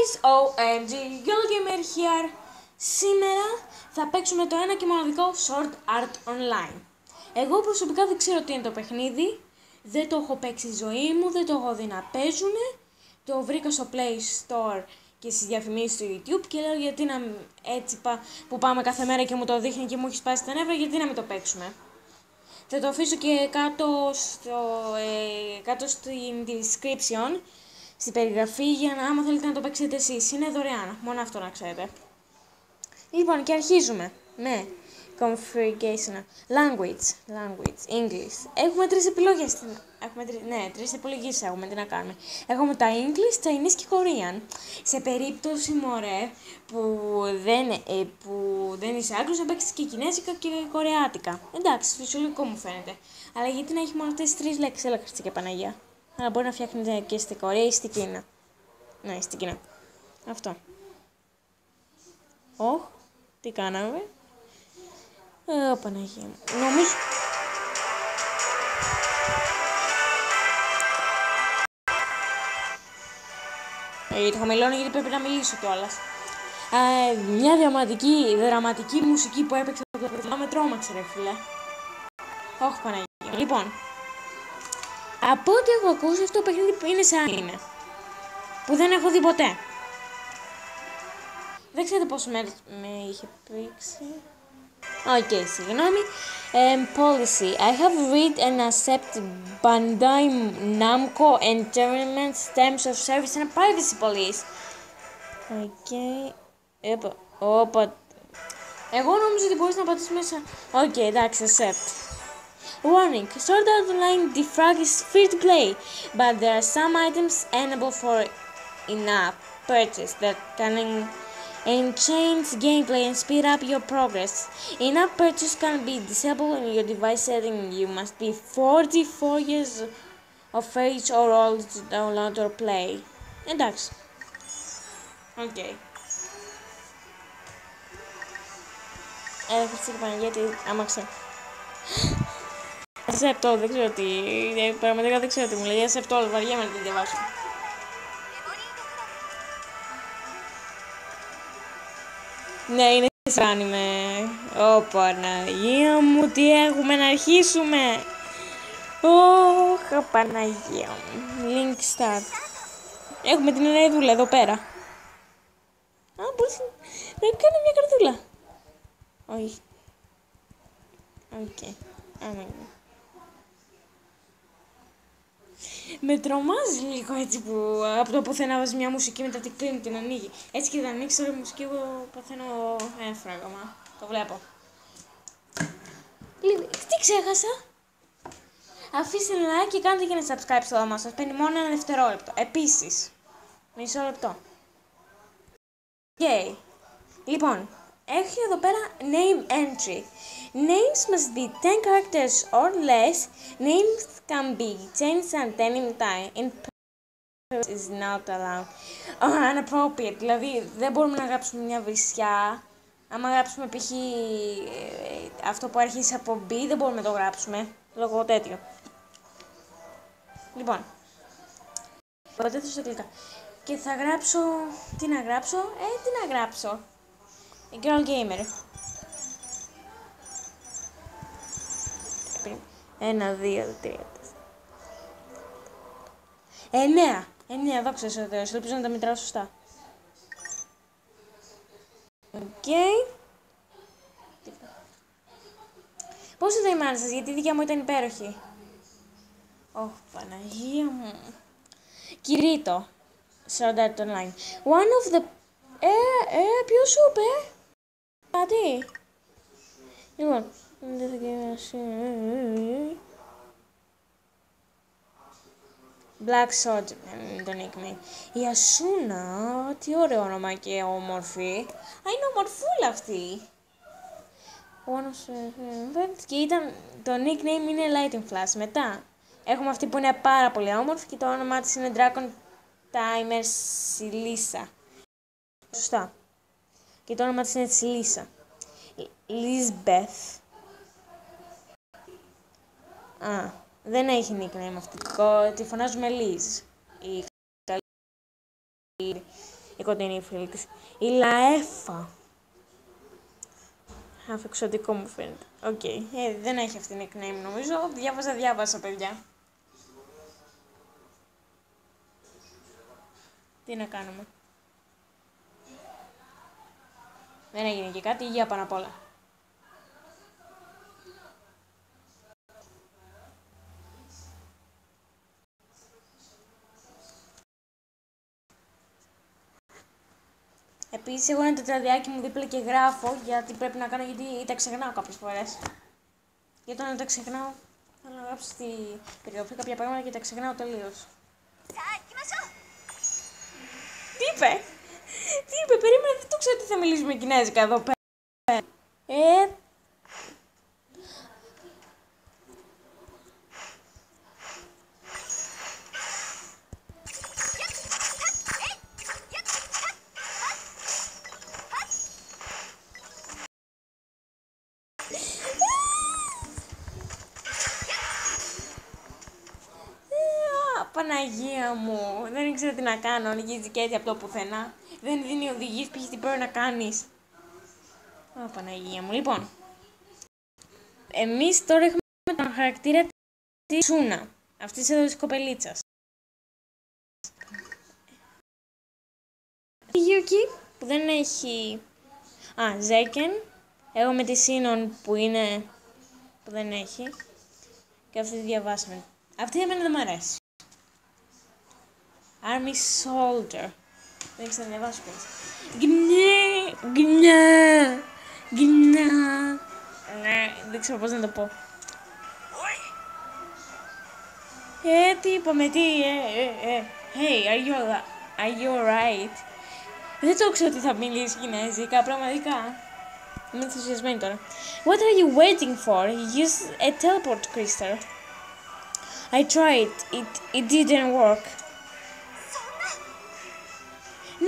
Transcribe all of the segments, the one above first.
guys, OMG, YOLOGAMER here. Σήμερα θα παίξουμε το ένα και μοναδικό Sword Art Online. Εγώ προσωπικά δεν ξέρω τι είναι το παιχνίδι. Δεν το έχω παίξει στη ζωή μου, δεν το έχω δει να παίζουνε. Το βρήκα στο Play Store και στις διαφημίσεις του YouTube και λέω γιατί να έτσι που πάμε κάθε μέρα και μου το δείχνει και μου έχει σπάσει τα νεύρα, γιατί να μην το παίξουμε. Θα το αφήσω και κάτω στην description, στην περιγραφή, για να άμα θέλετε να το παίξετε εσείς. Είναι δωρεάν, μόνο αυτό να ξέρετε. Λοιπόν, και αρχίζουμε με Configuration, Language, English. Έχουμε τρεις επιλογές. Τρεις επιλογές έχουμε, τι να κάνουμε. Έχουμε τα English, Chinese και Korean. Σε περίπτωση, μωρέ, που δεν είσαι Άγγλος, να παίξεις και Κινέζικα και Κορεάτικα. Εντάξει, φυσιολογικό μου φαίνεται. Αλλά γιατί να έχει μόνο αυτές τις τρεις λέξεις, έλα Χριστέ και Παναγία. Αλλά μπορεί να φτιάχνετε και στην Κορέα ή στην Κίνα. Ναι, στην Κίνα. Αυτό. Τι κάναμε. Παναγία μου. Νομίζω... το χαμηλώνω γιατί πρέπει να μιλήσω κιόλας. Μια δραματική μουσική που έπαιξε από το πρωτοβουλίο με τρόμαξε ρε φίλε. Όχι Παναγία. Λοιπόν, από ό,τι έχω ακούσει αυτό το παιχνίδι που είναι σε anime, που δεν έχω δει ποτέ. Δεν ξέρετε πόσο μέρες με είχε πήξει. Συγγνώμη. Policy. I have read and accept Bandai Namco Entertainment's terms of service and privacy policy. Εγώ νόμιζα ότι μπορείς να πατήσεις μέσα. Εντάξει, accept. Warning. Sword Art Online Defrag is free to play, but there are some items enabled for in-app purchase that can change gameplay and speed up your progress. In-app purchase can be disabled in your device setting. You must be 44 years of age or old to download or play. Εντάξει. Ευχαριστώ και Παναγία, γιατί άμαξε. Accept, δεν ξέρω τι. Πραγματικά δεν ξέρω τι μου λέει. Accept, βαριέμαι να τη διαβάσω. Ναι, είναι anime. Παναγία μου, τι έχουμε να αρχίσουμε. Παναγία μου. Link start. Έχουμε την Ενέδουλα εδώ πέρα. Μπορείς να κάνω μια καρδούλα. Όχι. Με τρομάζει λίγο έτσι που από το πουθενά βάζει μια μουσική, μετά την κλείνει, την ανοίγει. Έτσι και θα ανοίξει τώρα η μουσική, εγώ παθαίνω έφραγμα. Το βλέπω. Τι ξέχασα. Αφήστε like και κάντε και ένα subscribe στο δώμα σας. Παίρνει μόνο ένα δευτερόλεπτο. Επίσης, μισό λεπτό. Λοιπόν, έχει εδώ πέρα name entry. Names must be 10 characters or less. Names can be changed at any time. In is not allowed. Inappropriate. Δηλαδή, δεν μπορούμε να γράψουμε μια βρισιά. Άμα γράψουμε π.χ. αυτό που αρχίζει από B, δεν μπορούμε να το γράψουμε. Λόγω τέτοιο. Λοιπόν. Ποτέ θα αγγλικά. Και θα γράψω... Τι να γράψω. Girl Gamer. 1, 2, 3, 4. 9, δόξα σε Θεός. Ελπίζω να τα μετράω σωστά. Πόσο ήταν η μάνα σας, γιατί η δικιά μου ήταν υπέροχη. Παναγία μου. Κυρίτο. Sword Art Online. One of the... ποιος σου είπε? Πατή. Λοιπόν. Black Sword, το nickname. Η Ασούνα, τι ωραίο όνομα και όμορφη. Είναι ομορφούλα αυτή. Και το nickname είναι Lighting Flash. Μετά έχουμε αυτή που είναι πάρα πολύ όμορφη και το όνομά της είναι Dragon Timer Silisa. Σωστά. Και το όνομα της είναι Silisa. Lisbeth. Δεν έχει nickname αυτή. Τη φωνάζουμε Liz. η κοντινή φίλη της. Η Λαέφα. Αφεξωτικό μου φαίνεται. Οκ. Δεν έχει αυτή nickname νομίζω. Διάβασα παιδιά. Τι να κάνουμε. Δεν έγινε και κάτι. Υγεία πάνω απ' όλα. Επίσης, εγώ ένα τετραδιάκι μου δίπλα και γράφω γιατί πρέπει να κάνω, γιατί τα ξεχνάω κάποιες φορές. Γιατί όταν τα ξεχνάω, θέλω να γράψω στη περιγραφή κάποια πράγματα και τα ξεχνάω τελείως. Τι είπε? Περίμενε, δεν το ξέρω τι θα μιλήσουμε κινέζικα εδώ πέρα. Παναγία μου, δεν ήξερα τι να κάνω, ανοίγει και έτσι από το πουθενά. Δεν δίνει οδηγίες, πήγες τι πρέπει να κάνεις. Παναγία μου, λοιπόν. Εμείς τώρα έχουμε τον χαρακτήρα της Σούνα, αυτής εδώ της κοπελίτσας. Η Γιούκι που δεν έχει... Ζέκεν. Εγώ με τη Σίνον που δεν έχει. Και αυτή τη διαβάσαμε. Αυτή εμένα δεν μ' αρέσει. Army Soldier. Δεν ξέρω να διαβάσω πες. Γκνιά. Δεν ξέρω πώς να το πω. Τι είπαμε, τι, Hey, are you alright? Δεν το ξέρω ότι θα μιλήσει κινέζικα, πραγματικά. Είμαι ενθουσιασμένη τώρα. What are you waiting for? Use a teleport crystal. I tried. It didn't work.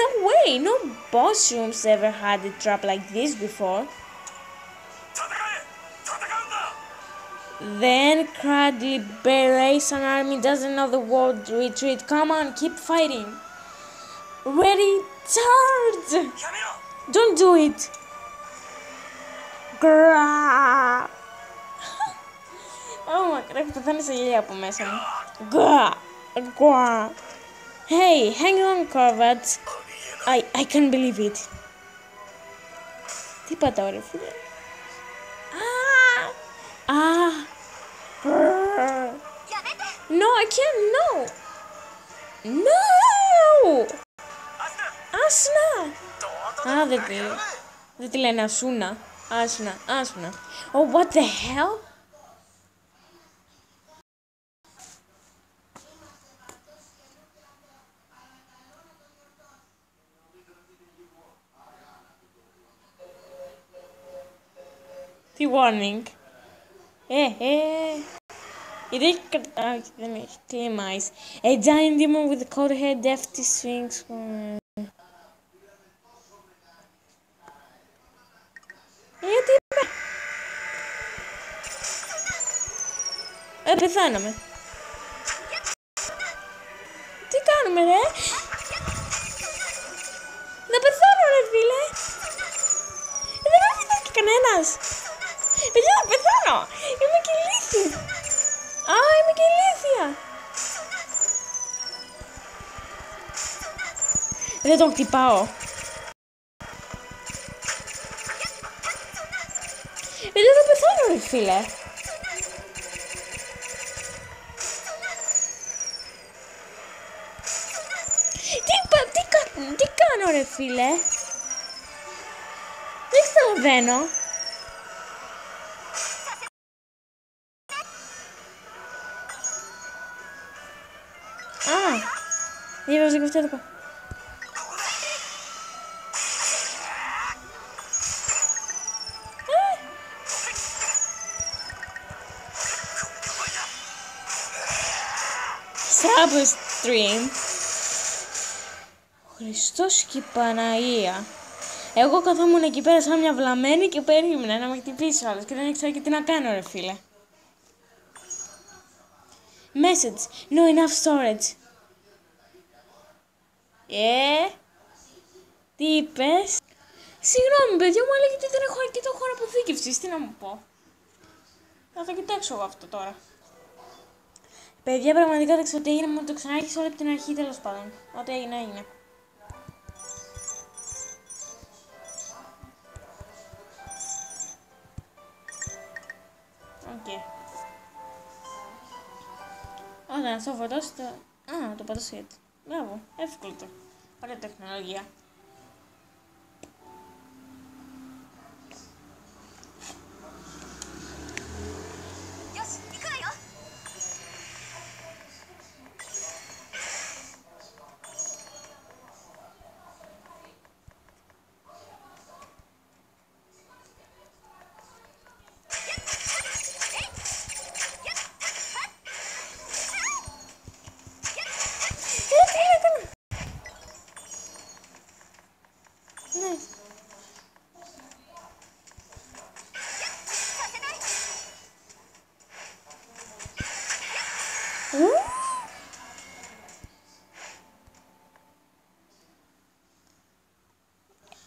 No way! No boss rooms ever had a trap like this before. Then Crad Liberation Army doesn't know the word retreat. Come on, keep fighting. Ready, charge! Don't do it. Grrrr. Oh my god, έχω πεθάνει σε γέλια από μέσα μου. Grrrr. Hey, hang on, Corvette. I can't believe it. Τι πατάω ρε φίλε. No, I can't, no. No. Άσνα. Δεν τη λένε Ασούνα. Άσνα. Oh, what the hell? Τι warning. Δεν έχει TMIs. A giant demon with a cold head, defty swings. Τι είπε. Πεθάναμε. Τι κάνουμε ρε. Να πεθάνω ρε φίλε. Δεν με και κανένας. Παιδιά, να πεθάνω! Είμαι και ηλίθια! Είμαι και ηλίθια! Δεν τον χτυπάω. Παιδιά, θα πεθάνω ρε φίλε. Τι κάνω ρε φίλε. Δεν καταλαβαίνω. Διάβαζα και αυτό εδώ. Σάμπο stream. Χριστός και η Παναγία. Εγώ καθόμουν εκεί πέρα σαν μια βλαμμένη και περίμενα να με χτυπήσει άλλος και δεν ήξερα και τι να κάνω ρε φίλε. Message. No enough storage. Τι είπες? Συγγνώμη παιδιά, μου έλεγε ότι δεν έχω αρκετό χώρο αποθήκευσης. Τι να μου πω. Θα το κοιτάξω εγώ αυτό τώρα. Παιδιά, πραγματικά δεν ξέρω τι έγινε, μου το ξανάρχισε όλη από την αρχή, τέλος πάντων. Ό,τι έγινε, έγινε. Οκ. Όταν αυτό φορτώσει το... Α, το πατήσω γιατί. Μπράβο, εύκολο το. Ωραία τεχνολογία.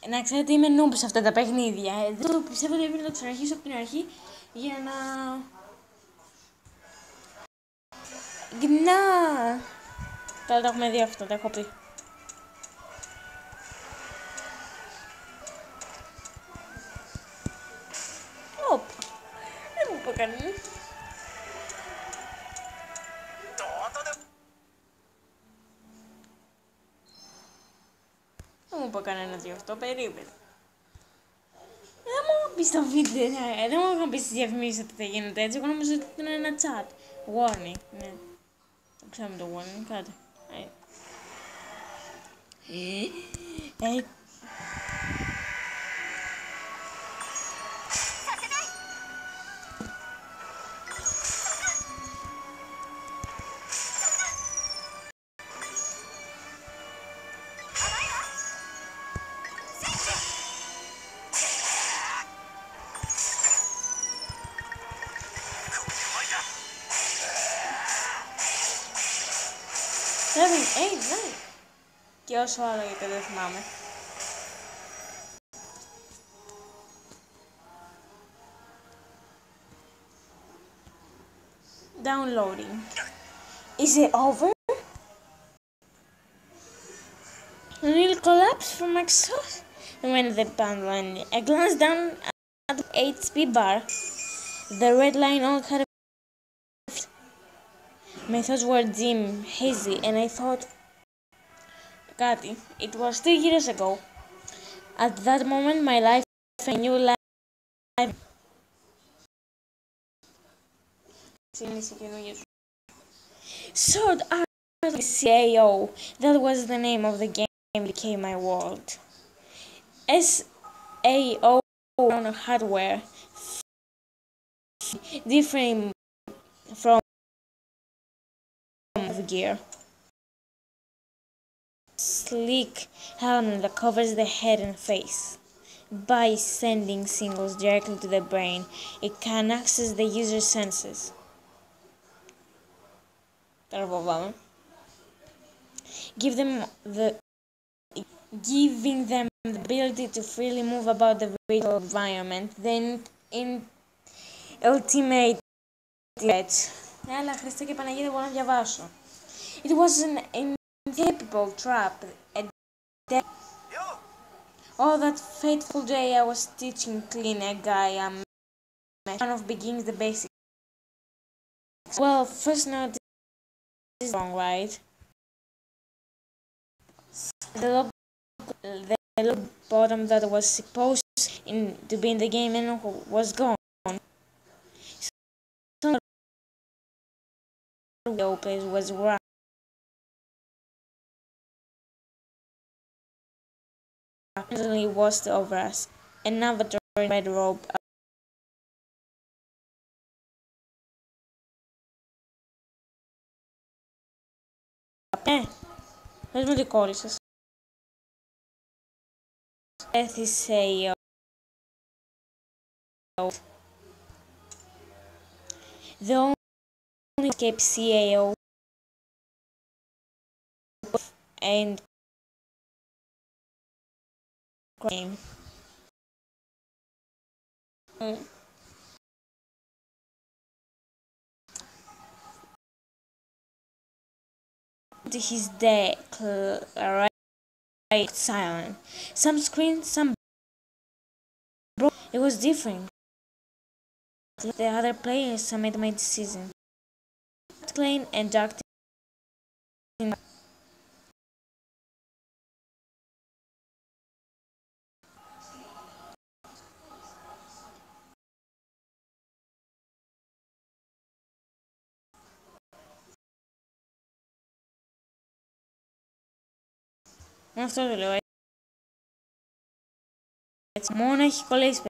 Να ξέρετε, είμαι noob σε αυτά τα παιχνίδια. Εδώ πιστεύω ότι έπρεπε να το ξαναρχίσω από την αρχή για να... Γκνά! Τώρα το έχουμε δει αυτό, το έχω πει. Οπ! Δεν μου είπε κανένα. Δεν μου είπε κανένα τι αυτό, περίμενε. Δεν μου είχαν πει στο βίντεο, δεν μου είχαν πει στις διαφημίσεις ότι θα γίνεται έτσι. Εγώ νομίζω ότι ήταν ένα chat. Warning, ναι. Το ξέρουμε το warning, κάτω. Ναι. Και όσο άλλο γιατί δεν θυμάμαι. Downloading. Is it over? Real collapse from Microsoft? When the bundle ended, I glanced down at the HP bar. The red line all had a... My thoughts were dim, hazy, and I thought... Kati, it was 2 years ago. At that moment, my life, a new life... Sword Art CAO, that was the name of the game, became my world. SAO on hardware, different from the gear. Sleek helmet that covers the head and face. By sending signals directly to the brain, it can access the user's senses. Giving them the ability to freely move about the virtual environment. Then in ultimate threat. Έλα Χριστέ και Παναγία, δεν μπορώ να διαβάσω. It was an incapable trap. Oh, that fateful day I was teaching clean a guy one of beginning the basics. Well, first note is wrong, right? The low bottom that was supposed to be in the game and was gone. Some of the place was wrong. Suddenly washed over us. An avatar in red robe. Πες μου τι κόλλησες. Έθισε the only escape CAO and game. His day right silent. Some screamed, some broke. It was different. The other players made my decision. Clean and dark. Αυτό το λέω. Μόνο έχει κολλήσει.